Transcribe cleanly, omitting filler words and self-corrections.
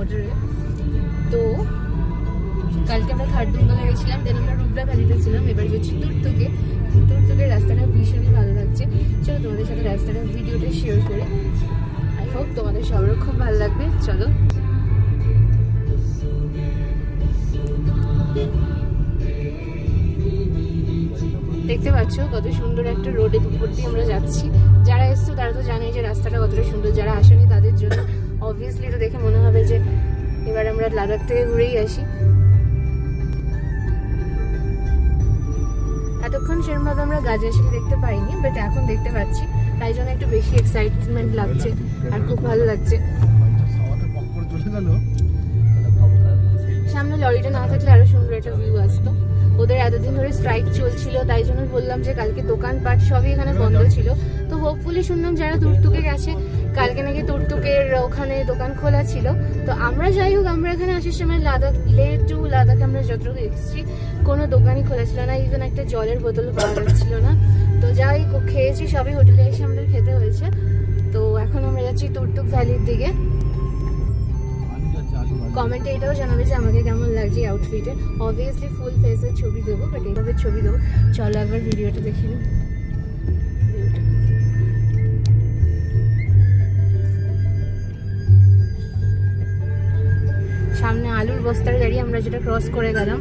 বর্ডারে। তো কালকে আমরা খারদুংলা গেছিলাম, দেন আমরা রুবরা ভ্যালিতে ছিলাম, এবার যাচ্ছি তুর্তুকে। তুর্তুকের রাস্তাটা ভীষণই ভালো লাগছে। চলো তোমাদের সাথে রাস্তাটা ভিডিওটা শেয়ার করি। আই হোপ তোমাদের সবারও খুব ভালো লাগবে। চলো। দেখতে পাচ্ছ কত সুন্দর একটা রোডের উপর দিয়ে আমরা যাচ্ছি। যারা এসছো তারা তো জানে যে রাস্তাটা কতটা সুন্দর, যারা আসেনি তাদের জন্য অবভিয়াসলি তো দেখে মনে হবে যে এবার আমরা লাদাখ থেকে ঘুরেই আসি। এতক্ষণ সেরকমভাবে আমরা গাজরাশিকে দেখতে পাইনি, বাট এখন দেখতে পাচ্ছি, তাই জন্য একটু বেশি এক্সাইটমেন্ট লাগছে আর খুব ভালো লাগছে। সামনে লরিটা না থাকলে আরো সুন্দর একটা ভিউ আসতো। ওদের এতদিন ধরে স্ট্রাইক চলছিল, তাই জন্য বললাম যে কালকে দোকানপাট সবই এখানে বন্ধ ছিল। তো হোপফুলি শুনলাম যারা তুর্তুকে গেছে, কালকে নাকি তুর্তুকের ওখানে দোকান খোলা ছিল। তো আমরা যাই হোক, আমরা এখানে আসার সময় লাদাখ লে টু লাদাখ আমরা যতটুকু এসেছি কোনো দোকানই খোলা ছিল না, ইভেন একটা জলের বোতল পাওয়া যাচ্ছিল না। তো যাই খেয়েছি সবই হোটেলে এসে আমাদের খেতে হয়েছে। তো এখন আমরা যাচ্ছি তুর্তুক ভ্যালির দিকে। কমেন্টে এটাও জানাবে যে আমাকে কেমন লাগছে এই আউটফিটে। অবভিয়াসলি ফুল ফেসের ছবি দেবো, বাট এইভাবে ছবি দেবো। চলো একবার ভিডিওটা দেখে নিই। সামনে আলুর বস্তার গাড়ি, আমরা যেটা ক্রস করে গেলাম।